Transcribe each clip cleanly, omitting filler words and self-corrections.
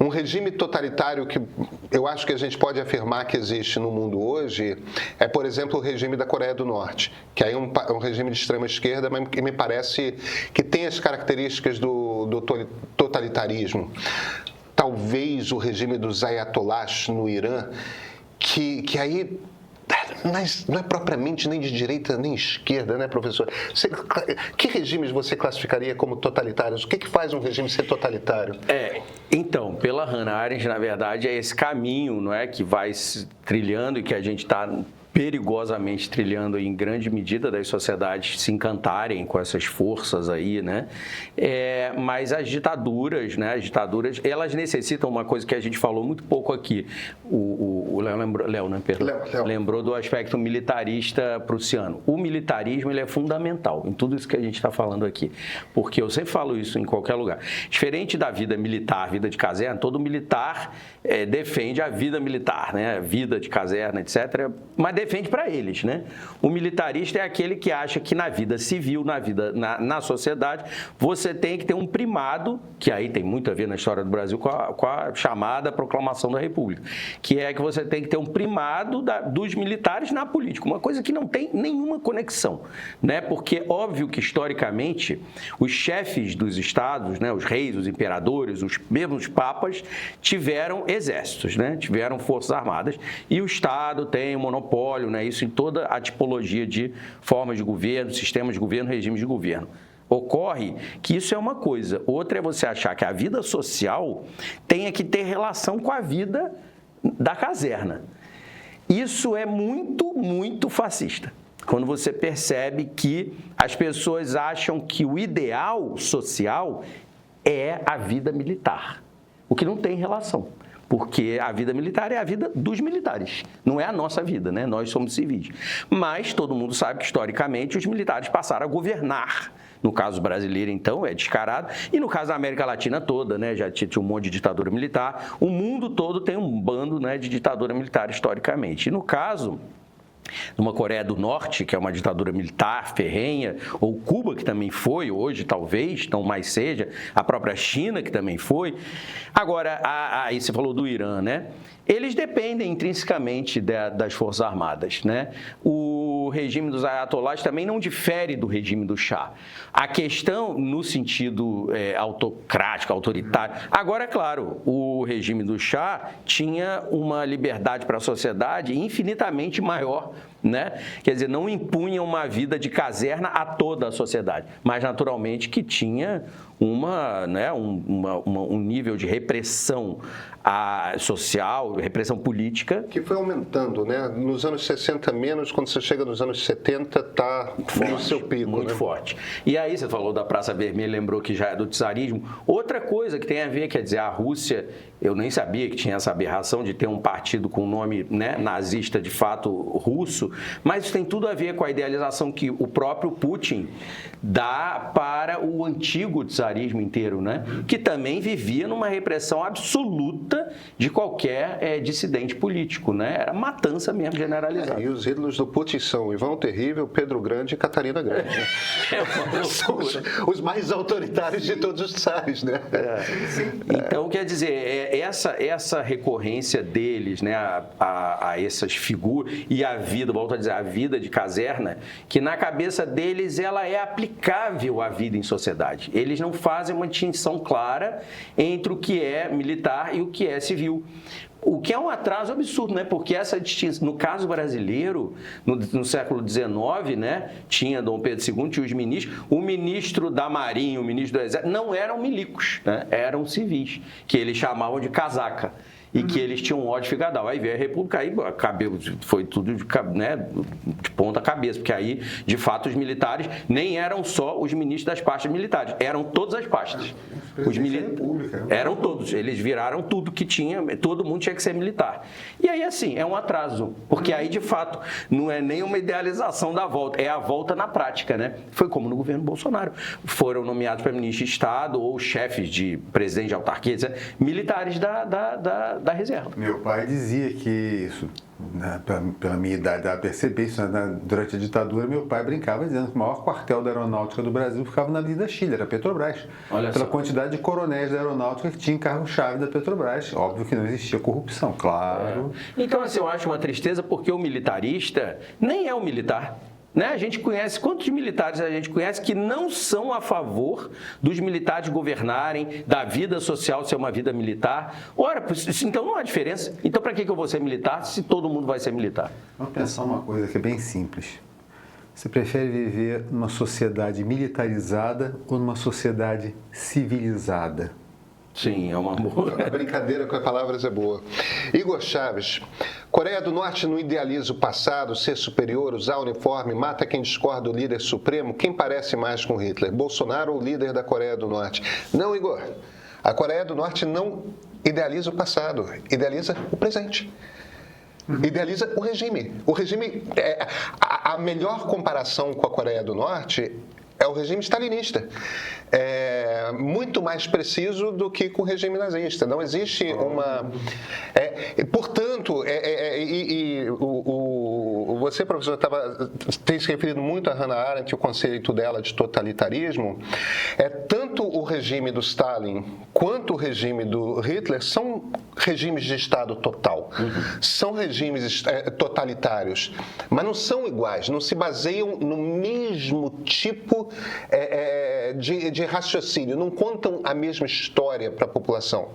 Um regime totalitário que eu acho que a gente pode afirmar que existe no mundo hoje é, por exemplo, o regime da Coreia do Norte, que aí é um regime de extrema esquerda, mas que me parece que tem as características do totalitarismo. Talvez o regime dos ayatollahs no Irã, que aí não é propriamente nem de direita nem esquerda, né, professor? Que regimes você classificaria como totalitários? O que faz um regime ser totalitário? Então, pela Hannah Arendt, na verdade, é esse caminho, não é, que vai se trilhando e que a gente está perigosamente trilhando em grande medida das sociedades se encantarem com essas forças aí, né? Mas as ditaduras, elas necessitam uma coisa que a gente falou muito pouco aqui. O Léo lembrou do aspecto militarista prussiano. O militarismo, ele é fundamental em tudo isso que a gente está falando aqui, porque eu sempre falo isso em qualquer lugar. Diferente da vida militar, vida de caserna, todo militar defende a vida militar, né? Vida de caserna, etc., mas defende para eles, né? O militarista é aquele que acha que na vida civil, na sociedade, você tem que ter um primado, que aí tem muito a ver na história do Brasil com a chamada Proclamação da República, que é que você tem que ter um primado dos militares na política, uma coisa que não tem nenhuma conexão, né? Porque óbvio que historicamente os chefes dos estados, né, os reis, os imperadores, mesmo os papas, tiveram exércitos, né? Tiveram forças armadas, e o Estado tem um monopólio, né? Isso em toda a tipologia de formas de governo, sistemas de governo, regimes de governo. Ocorre que isso é uma coisa. Outra é você achar que a vida social tenha que ter relação com a vida da caserna. Isso é muito, muito fascista. Quando você percebe que as pessoas acham que o ideal social é a vida militar, o que não tem relação. Porque a vida militar é a vida dos militares, não é a nossa vida, né? Nós somos civis. Mas todo mundo sabe que, historicamente, os militares passaram a governar. No caso brasileiro, então, é descarado. E no caso da América Latina toda, né? Já tinha um monte de ditadura militar. O mundo todo tem um bando, né, de ditadura militar, historicamente. E no caso numa Coreia do Norte, que é uma ditadura militar ferrenha, ou Cuba, que também foi, hoje talvez, não mais seja, a própria China, que também foi. Agora, aí você falou do Irã, né? Eles dependem intrinsecamente das Forças Armadas, né? O regime dos ayatollahs também não difere do regime do Shah. A questão no sentido autocrático, autoritário. Agora, é claro, o regime do Shah tinha uma liberdade para a sociedade infinitamente maior, né? Quer dizer, não impunha uma vida de caserna a toda a sociedade, mas naturalmente que tinha um nível de repressão social, repressão política. Que foi aumentando, né? Nos anos 60 menos, quando você chega nos anos 70, está no seu pico. Muito, né? Forte. E aí você falou da Praça Vermelha, lembrou que já é do czarismo. Outra coisa que tem a ver, quer dizer, a Rússia, eu nem sabia que tinha essa aberração de ter um partido com nome, né, nazista de fato russo, mas isso tem tudo a ver com a idealização que o próprio Putin dá para o antigo czarismo inteiro, né? Que também vivia numa repressão absoluta de qualquer dissidente político, né? Era matança mesmo, generalizada. E os ídolos do Putin são Ivão o Terrível, Pedro Grande e Catarina Grande, né? São os mais autoritários de todos os tzares, né? Então, quer dizer, essa recorrência deles, né, a essas figuras e a vida, volto a dizer, a vida de caserna, que na cabeça deles ela é aplicável à vida em sociedade. Eles não fazem uma distinção clara entre o que é militar e o que é civil. O que é um atraso absurdo, né? Porque essa distinção, no caso brasileiro, no século XIX, né, tinha Dom Pedro II, tinha os ministros, o ministro da Marinha, o ministro do Exército, não eram milicos, né? Eram civis, que eles chamavam de casaca. E que eles tinham ódio ficadal. Aí veio a República, aí foi tudo de ponta cabeça, porque aí, de fato, os militares nem eram só os ministros das pastas militares, eram todas as pastas. Os eram todos, eles viraram tudo que tinha, todo mundo tinha que ser militar. E aí, assim, é um atraso, porque aí, de fato, não é nem uma idealização da volta, é a volta na prática, né? Foi como no governo Bolsonaro. Foram nomeados para ministro de Estado ou chefes de presidente de autarquia, militares da reserva. Meu pai dizia que isso, né, pela minha idade, dá a perceber isso, né, durante a ditadura, meu pai brincava dizendo que o maior quartel da aeronáutica do Brasil ficava na Avenida Chile, era a Petrobras. Olha pela só. quantidade de coronéis da aeronáutica que tinha em carro-chave da Petrobras. Óbvio que não existia corrupção, claro. Então, assim, eu acho uma tristeza porque o militarista nem é o militar. Né? A gente conhece, quantos militares a gente conhece que não são a favor dos militares governarem, da vida social ser uma vida militar? Ora, então não há diferença. Então, para que eu vou ser militar se todo mundo vai ser militar? Vamos pensar uma coisa que é bem simples. Você prefere viver numa sociedade militarizada ou numa sociedade civilizada? Sim, é uma boa. A brincadeira com as palavras é boa. Igor Chaves, Coreia do Norte não idealiza o passado, ser superior, usar uniforme, mata quem discorda do líder supremo. Quem parece mais com Hitler, Bolsonaro ou o líder da Coreia do Norte? Não, Igor. A Coreia do Norte não idealiza o passado, idealiza o presente. Idealiza o regime. O regime, a melhor comparação com a Coreia do Norte é o regime stalinista. É muito mais preciso do que com o regime nazista. Não existe uma... portanto, você, professor, tem se referido muito a Hannah Arendt e o conceito dela de totalitarismo. Tanto o regime do Stalin quanto o regime do Hitler são regimes de Estado total. São regimes totalitários, mas não são iguais, não se baseiam no mesmo tipo de raciocínio, não contam a mesma história para a população.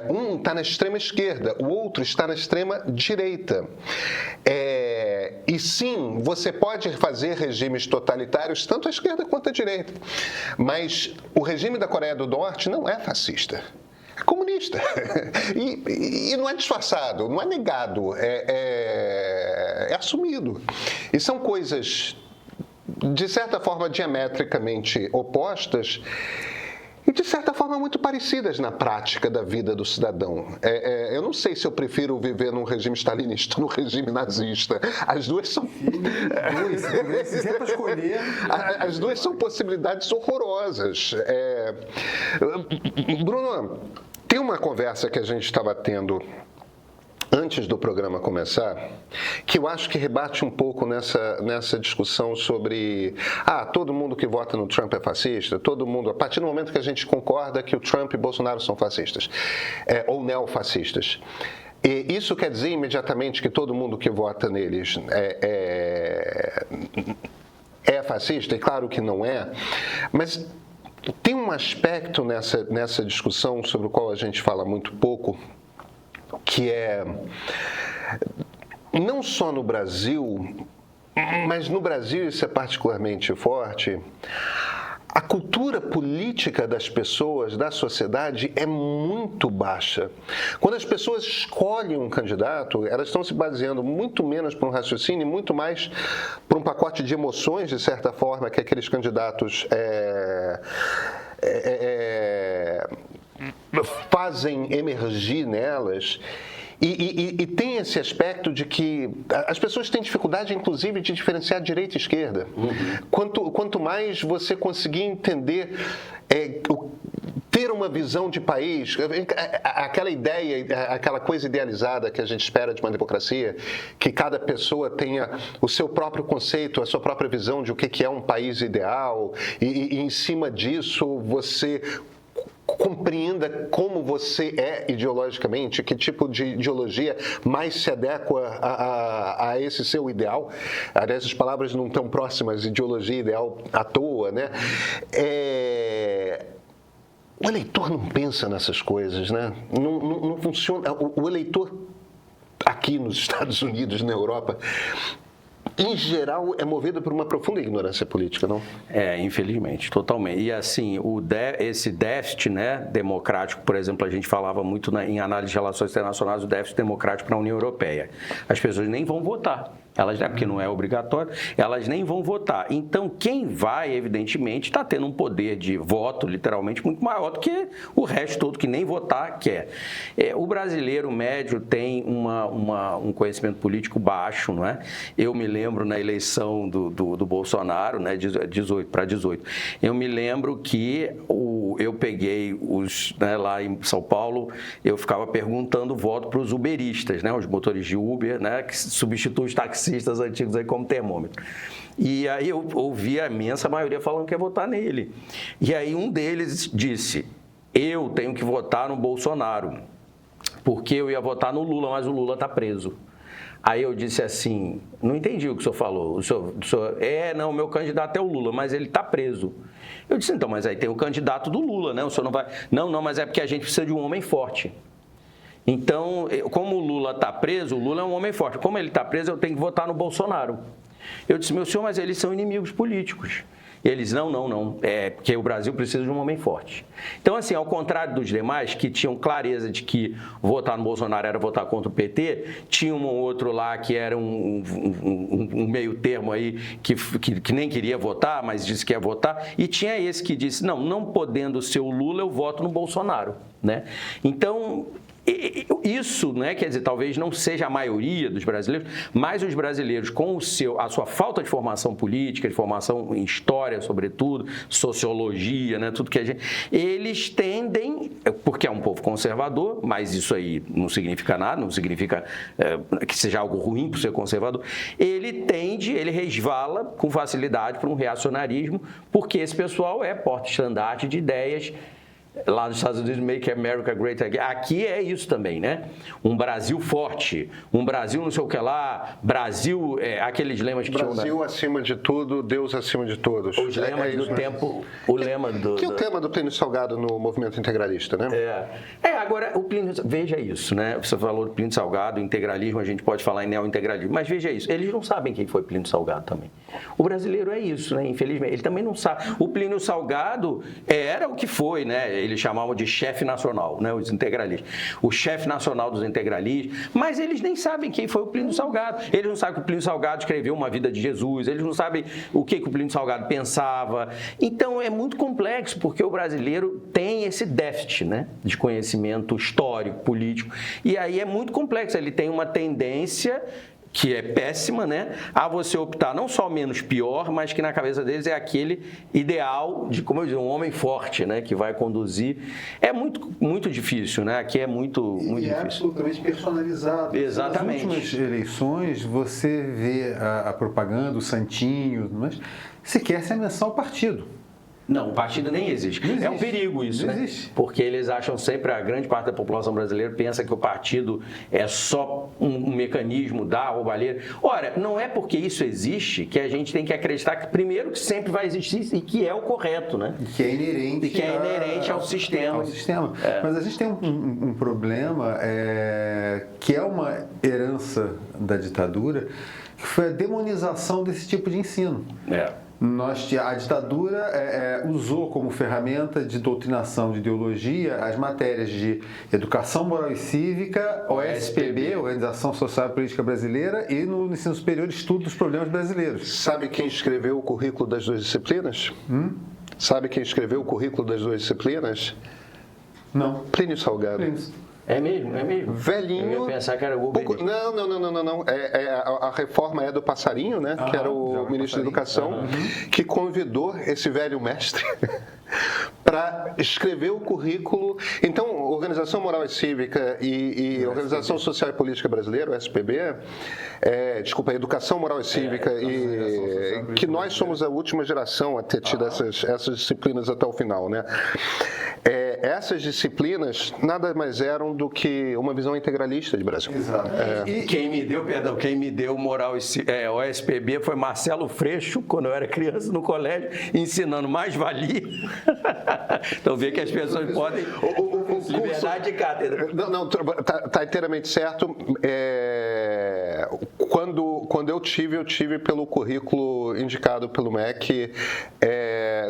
Um está na extrema esquerda, o outro está na extrema direita. E sim, você pode fazer regimes totalitários tanto à esquerda quanto à direita, mas o regime da Coreia do Norte não é fascista. É comunista. E não é disfarçado, não é negado, é assumido. E são coisas, de certa forma, diametricamente opostas e, de certa forma, muito parecidas na prática da vida do cidadão. Eu não sei se eu prefiro viver num regime stalinista ou num regime nazista. As duas são... As duas são possibilidades horrorosas. Bruno, tem uma conversa que a gente estava tendo antes do programa começar, que eu acho que rebate um pouco nessa discussão sobre todo mundo que vota no Trump é fascista, todo mundo, a partir do momento que a gente concorda que o Trump e Bolsonaro são fascistas, ou neofascistas. E isso quer dizer imediatamente que todo mundo que vota neles é fascista? E claro que não é, mas tem um aspecto nessa discussão sobre o qual a gente fala muito pouco, que é, não só no Brasil, mas no Brasil isso é particularmente forte, a cultura política das pessoas, da sociedade, é muito baixa. Quando as pessoas escolhem um candidato, elas estão se baseando muito menos por um raciocínio e muito mais por um pacote de emoções, de certa forma, que aqueles candidatos fazem emergir nelas. E tem esse aspecto de que as pessoas têm dificuldade, inclusive, de diferenciar direita e esquerda. Quanto mais você conseguir entender, ter uma visão de país, aquela ideia, aquela coisa idealizada que a gente espera de uma democracia, que cada pessoa tenha o seu próprio conceito, a sua própria visão de o que é um país ideal, e em cima disso você compreenda como você é ideologicamente, que tipo de ideologia mais se adequa a esse seu ideal. Aliás, as palavras não estão próximas, ideologia e ideal à toa, né? O eleitor não pensa nessas coisas, né? Não funciona. O eleitor aqui nos Estados Unidos, na Europa, em geral, é movido por uma profunda ignorância política, não? Infelizmente, totalmente. E assim, esse déficit, né, democrático, por exemplo, a gente falava muito em análise de relações internacionais, o déficit democrático para a União Europeia. As pessoas nem vão votar. Elas, né, porque não é obrigatório, elas nem vão votar. Então, quem vai, evidentemente, está tendo um poder de voto, literalmente, muito maior do que o resto todo, que nem votar quer. O brasileiro médio tem um conhecimento político baixo, não é? Eu me lembro na eleição do Bolsonaro, né, 18 para 18, eu me lembro que eu peguei né, lá em São Paulo, eu ficava perguntando voto para os uberistas, né, os motores de Uber, né, que substituem os taxistas antigos aí como termômetro. E aí eu ouvi a imensa maioria falando que ia votar nele. E aí um deles disse, eu tenho que votar no Bolsonaro, porque eu ia votar no Lula, mas o Lula está preso. Aí eu disse assim, não entendi o que o senhor falou. O senhor não, o meu candidato é o Lula, mas ele está preso. Eu disse, então, mas aí tem o candidato do Lula, né? O senhor não vai... Não, mas é porque a gente precisa de um homem forte. Então, como o Lula está preso, o Lula é um homem forte. Como ele está preso, eu tenho que votar no Bolsonaro. Eu disse, meu senhor, mas eles são inimigos políticos. Eles, não, é porque o Brasil precisa de um homem forte. Então, assim, ao contrário dos demais, que tinham clareza de que votar no Bolsonaro era votar contra o PT, tinha um outro lá que era um meio termo aí, que nem queria votar, mas disse que ia votar, e tinha esse que disse, não podendo ser o Lula, eu voto no Bolsonaro, né? Então... Isso, né, quer dizer, talvez não seja a maioria dos brasileiros, mas os brasileiros, com a sua falta de formação política, de formação em história, sobretudo, sociologia, né, tudo que a gente... Eles tendem, porque é um povo conservador, mas isso aí não significa nada, não significa que seja algo ruim por ser conservador, ele resvala com facilidade para um reacionarismo, porque esse pessoal é porta-estandarte de ideias. Lá nos Estados Unidos, Make America Great Again. Aqui é isso também, né? Um Brasil forte, um Brasil não sei o que lá, Brasil, aqueles lemas que tinham... Brasil acima de tudo, Deus acima de todos. Os lemas do tempo, o lema do... Que é o tema do Plínio Salgado no movimento integralista, né? Agora, o Plínio, veja isso, né? Você falou do Plínio Salgado, integralismo, a gente pode falar em neointegralismo, mas veja isso, eles não sabem quem foi Plínio Salgado também. O brasileiro é isso, né? Infelizmente, ele também não sabe. O Plínio Salgado era o que foi, né? Eles chamavam de chefe nacional, né, os integralistas. O chefe nacional dos integralistas, mas eles nem sabem quem foi o Plínio Salgado. Eles não sabem que o Plínio Salgado escreveu Uma Vida de Jesus, eles não sabem o que o Plínio Salgado pensava. Então, é muito complexo, porque o brasileiro tem esse déficit, né, de conhecimento histórico, político. E aí é muito complexo, ele tem uma tendência... que é péssima, né? A você optar não só menos pior, mas que na cabeça deles é aquele ideal de, como eu digo, um homem forte, né? Que vai conduzir. É muito difícil, né? Aqui é muito difícil. É absolutamente personalizado. Exatamente. Nas últimas eleições, você vê a propaganda, o santinho, mas sequer sem menção ao partido. Não, o partido nem existe. É um perigo isso, não né? existe. Porque eles acham sempre, a grande parte da população brasileira pensa que o partido é só um mecanismo da roubalheira. Ora, não é porque isso existe que a gente tem que acreditar que, primeiro, que sempre vai existir e que é o correto, né? E que é inerente, ao sistema. Mas a gente tem um problema que é uma herança da ditadura, que foi a demonização desse tipo de ensino. A ditadura usou como ferramenta de doutrinação de ideologia as matérias de Educação Moral e Cívica, OSPB, Organização Social e Política Brasileira, e no ensino superior, Estudo dos Problemas Brasileiros. Sabe quem escreveu o currículo das duas disciplinas? Sabe quem escreveu o currículo das duas disciplinas? Não. Plínio Salgado. É mesmo? Velhinho. Eu ia pensar que era o Benedito. Não. A reforma é do Passarinho, né? Que era o ministro da Educação, que convidou esse velho mestre para escrever o currículo. Então, Organização Moral e Cívica e Organização Social e Política Brasileira, o SPB, Educação Moral e Cívica, que nós somos a última geração a ter tido essas disciplinas até o final, né? Essas disciplinas nada mais eram do que uma visão integralista de Brasil. Exato. Quem me deu moral o SPB foi Marcelo Freixo, quando eu era criança no colégio, ensinando mais-valia. Então vê que as pessoas podem... O Liberdade de cátedra. Não, tá inteiramente certo. Quando eu tive pelo currículo indicado pelo MEC,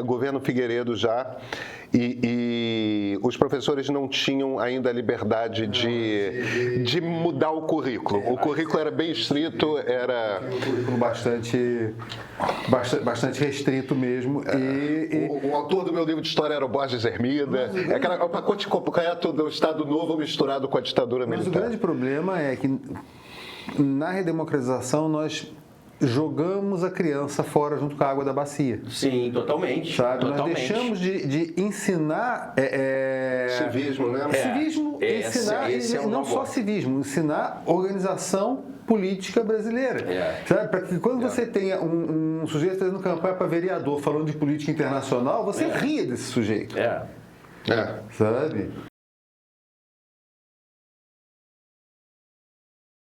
governo Figueiredo já, e os professores não tinham ainda a liberdade de mudar o currículo. O currículo era bem estrito, era... Um currículo bastante restrito mesmo. O autor do meu livro de história era o Borges Hermida. O pacote completo do Estado Novo misturado com a ditadura militar. Mas o grande problema é que na redemocratização nós jogamos a criança fora junto com a água da bacia. Sim, totalmente. Sabe? Totalmente. Nós deixamos de ensinar... Civismo, né? Civismo, ensinar, e não só civismo, ensinar organização política brasileira. Sabe? Para que quando você tenha um sujeito fazendo campanha para vereador falando de política internacional, você ria desse sujeito. Sabe?